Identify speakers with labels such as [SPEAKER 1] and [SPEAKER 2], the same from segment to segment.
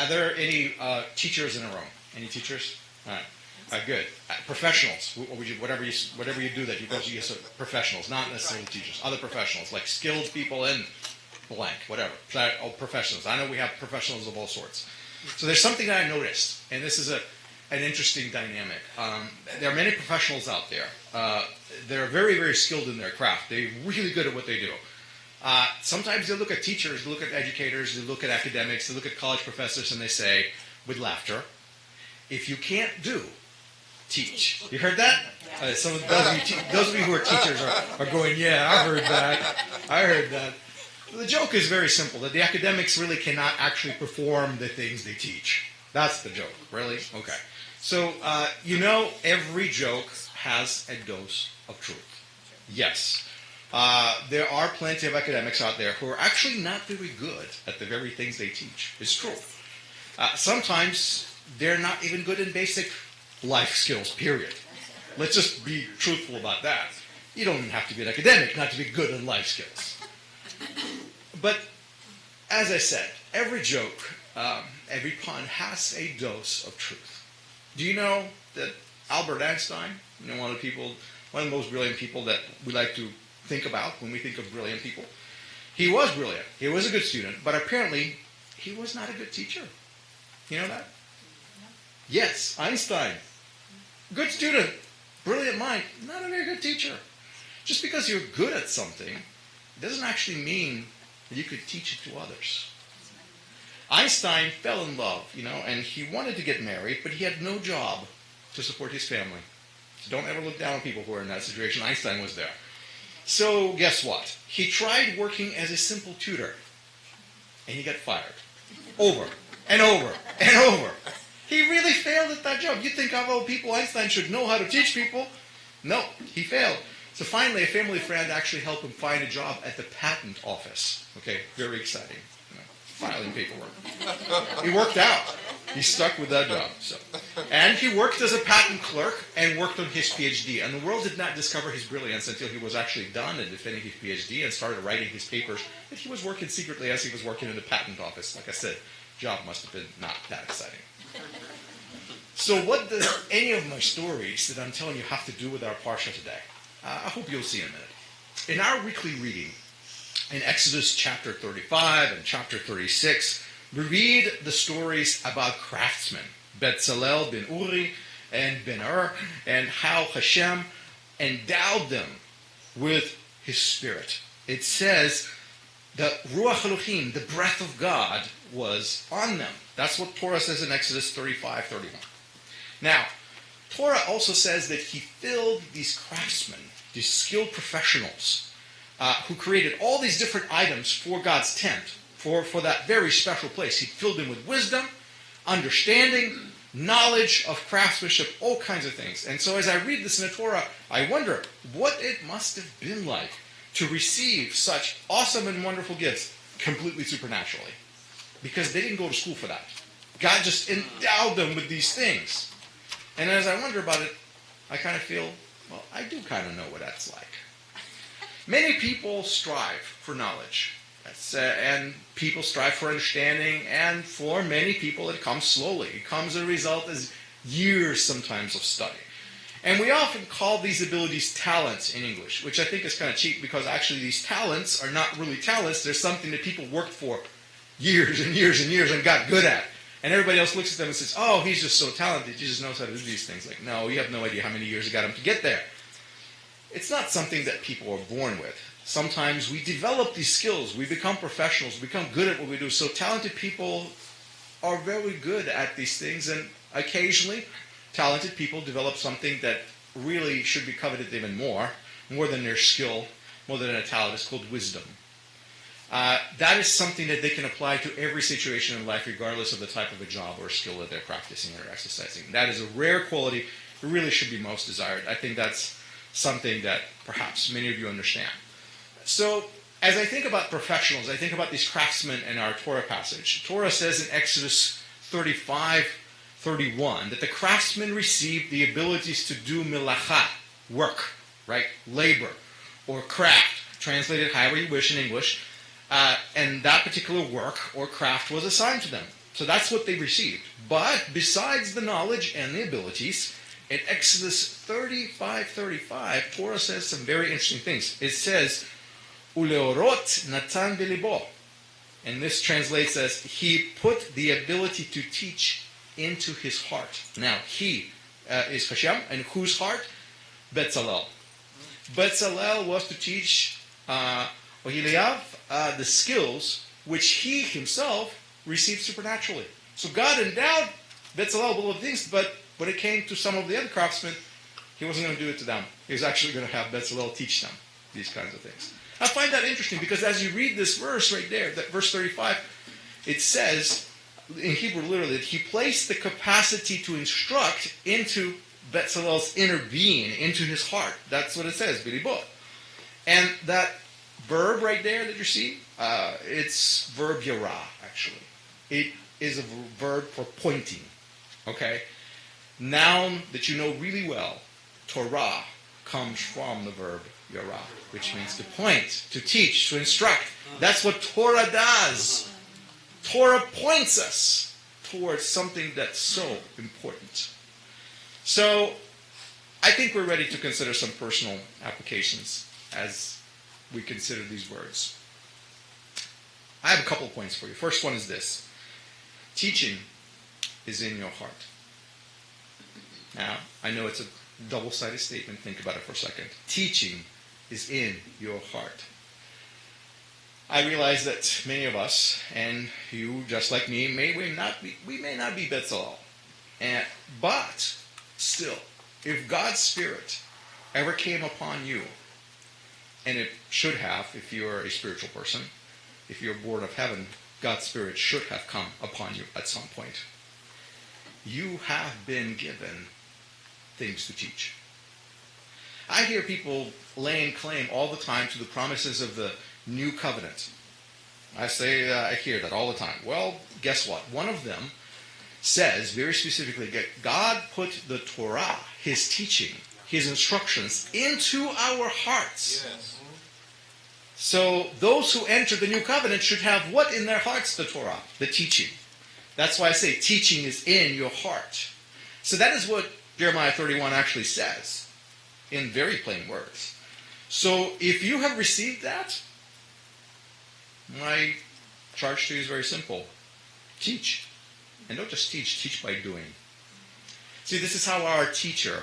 [SPEAKER 1] Are there any teachers in the room? Any teachers? All right. Good. Professionals. Whatever you do that you go to use professionals, not necessarily teachers. Other professionals, like skilled people in blank, whatever. Professionals. I know we have professionals of all sorts. So there's something that I noticed, and this is an interesting dynamic. There are many professionals out there. They're very, very skilled in their craft. They're really good at what they do. Sometimes they look at teachers, they look at educators, they look at academics, they look at college professors, and they say, with laughter, if you can't do, teach. You heard that? Those of you who are teachers are going, yeah, I heard that. I heard that. The joke is very simple, that the academics really cannot actually perform the things they teach. That's the joke, really? Okay. So, every joke has a dose of truth. Yes. There are plenty of academics out there who are actually not very good at the very things they teach. It's true. Sometimes they're not even good in basic life skills, period. Let's just be truthful about that. You don't have to be an academic not to be good in life skills. But, as I said, every joke, every pun has a dose of truth. Do you know that Albert Einstein, one of the most brilliant people that we like to think about when we think of brilliant people, he was brilliant. He was a good student, but apparently he was not a good teacher. You know that? Yes, Einstein. Good student, brilliant mind, not a very good teacher. Just because you're good at something doesn't actually mean that you could teach it to others. Einstein fell in love, and he wanted to get married, but he had no job to support his family. So don't ever look down on people who are in that situation. Einstein was there. So guess what? He tried working as a simple tutor, and he got fired. Over and over and over. He really failed at that job. You'd think of all people, Einstein should know how to teach people. No, he failed. So finally, a family friend actually helped him find a job at the patent office. Okay, very exciting. Filing paperwork. It worked out. He stuck with that job. And he worked as a patent clerk and worked on his PhD. And the world did not discover his brilliance until he was actually done and defending his PhD and started writing his papers. But he was working secretly as he was working in the patent office. Like I said, job must have been not that exciting. So what does any of my stories that I'm telling you have to do with our Parsha today? I hope you'll see in a minute. In our weekly reading, in Exodus chapter 35 and chapter 36, we read the stories about craftsmen, Bezalel ben Uri and ben Ur, and how Hashem endowed them with His Spirit. It says the Ruach Elohim, the breath of God, was on them. That's what Torah says in Exodus 35:31. Now, Torah also says that He filled these craftsmen, these skilled professionals, who created all these different items for God's tent, for that very special place. He filled them with wisdom, understanding, knowledge of craftsmanship, all kinds of things. And so as I read this in the Torah, I wonder what it must have been like to receive such awesome and wonderful gifts completely supernaturally. Because they didn't go to school for that. God just endowed them with these things. And as I wonder about it, I kind of feel, well, I do kind of know what that's like. Many people strive for knowledge, and people strive for understanding, and for many people it comes slowly. It comes as a result as years sometimes of study. And we often call these abilities talents in English, which I think is kind of cheap because actually these talents are not really talents. They're something that people worked for years and years and years and got good at. And everybody else looks at them and says, oh, he's just so talented, he just knows how to do these things. Like, no, you have no idea how many years it got him to get there. It's not something that people are born with. Sometimes we develop these skills. We become professionals. We become good at what we do. So talented people are very good at these things. And occasionally, talented people develop something that really should be coveted even more than their skill, more than a talent. It's called wisdom. That is something that they can apply to every situation in life, regardless of the type of a job or skill that they're practicing or exercising. That is a rare quality. It really should be most desired. I think that's something that perhaps many of you understand. So, as I think about professionals, I think about these craftsmen in our Torah passage. Torah says in Exodus 35:31 that the craftsmen received the abilities to do melacha, work, right? Labor, or craft, translated however you wish in English. And that particular work or craft was assigned to them. So that's what they received. But besides the knowledge and the abilities, in Exodus 35:35, Torah says some very interesting things. It says, Uleorot natan belibo. And this translates as, he put the ability to teach into his heart. Now, he is Hashem, and whose heart? Betzalel. Betzalel was to teach Oholiab the skills which he himself received supernaturally. So God endowed Betzalel with all of things, but when it came to some of the other craftsmen, he wasn't going to do it to them. He was actually going to have Betzalel teach them these kinds of things. I find that interesting because as you read this verse right there, that verse 35, it says, in Hebrew literally, that he placed the capacity to instruct into Betzalel's inner being, into his heart. That's what it says, bilibo. And that verb right there that you see, it's verb yara, actually. It is a verb for pointing. Okay? Noun that you know really well, Torah, comes from the verb yara, which means to point, to teach, to instruct. That's what Torah does. Torah points us towards something that's so important. So, I think we're ready to consider some personal applications as we consider these words. I have a couple of points for you. First one is this. Teaching is in your heart. Now, I know it's a double-sided statement. Think about it for a second. Teaching is in your heart. I realize that many of us, and you just like me, may not be Betzalel. But still, if God's Spirit ever came upon you, and it should have if you're a spiritual person, if you're born of heaven, God's Spirit should have come upon you at some point. You have been given things to teach. I hear people laying claim all the time to the promises of the new covenant. I hear that all the time. Well, guess what? One of them says very specifically that God put the Torah, his teaching, his instructions, into our hearts. Yes. So those who enter the new covenant should have what in their hearts? The Torah, the teaching. That's why I say teaching is in your heart. So that is what Jeremiah 31 actually says in very plain words. So if you have received that, my charge to you is very simple. Teach. And don't just teach by doing. See, this is how our teacher,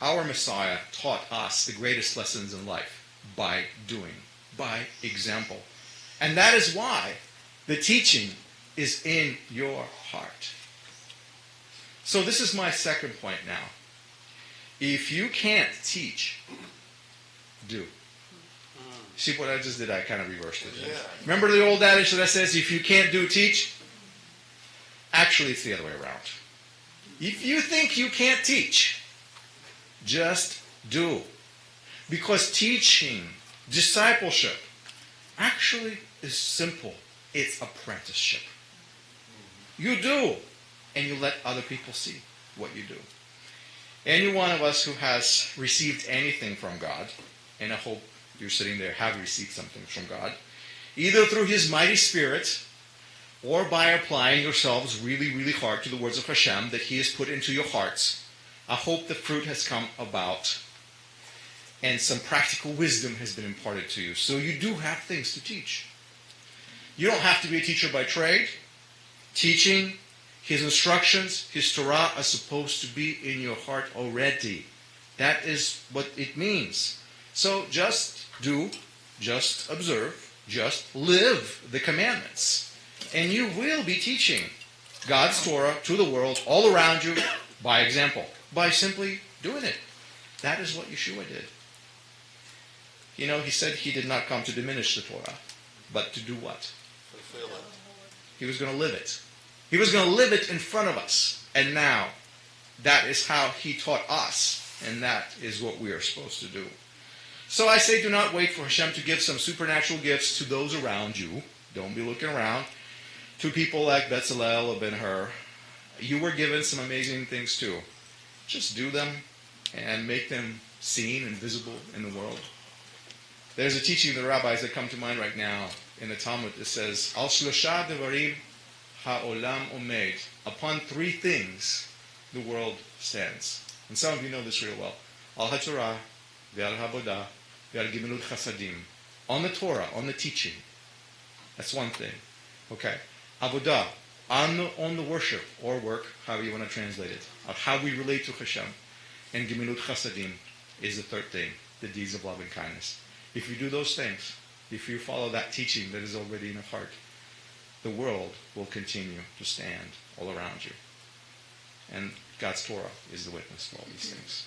[SPEAKER 1] our Messiah, taught us the greatest lessons in life. By doing. By example. And that is why the teaching is in your heart. So this is my second point now. If you can't teach, do. See what I just did? I kind of reversed it. Yeah. Remember the old adage that says, if you can't do, teach? Actually, it's the other way around. If you think you can't teach, just do. Because teaching, discipleship, actually is simple. It's apprenticeship. You do, and you let other people see what you do. Any one of us who has received anything from God, and I hope you're sitting there, have received something from God, either through His mighty Spirit, or by applying yourselves really, really hard to the words of Hashem that He has put into your hearts, I hope the fruit has come about, and some practical wisdom has been imparted to you. So you do have things to teach. You don't have to be a teacher by trade. Teaching, His instructions, His Torah are supposed to be in your heart already. That is what it means. So just do, just observe, just live the commandments. And you will be teaching God's Torah to the world all around you by example, by simply doing it. That is what Yeshua did. You know, He said He did not come to diminish the Torah, but to do what? Fulfill it. He was going to live it. He was going to live it in front of us. And now, that is how He taught us. And that is what we are supposed to do. So I say, do not wait for Hashem to give some supernatural gifts to those around you. Don't be looking around. To people like Betzalel or Ben-Hur. You were given some amazing things too. Just do them and make them seen and visible in the world. There's a teaching of the rabbis that come to mind right now in the Talmud that says, Al shlosha devarim ha'olam omed. Upon three things the world stands. And some of you know this real well. Al haTorah, ve'al ha'avodah, ve'al gimilut chasadim. On the Torah, on the teaching. That's one thing. Okay. Avodah, on the worship or work, however you want to translate it, of how we relate to Hashem. And gimilut chasadim is the third thing, the deeds of love and kindness. If you do those things, if you follow that teaching that is already in your heart, the world will continue to stand all around you. And God's Torah is the witness for all these things.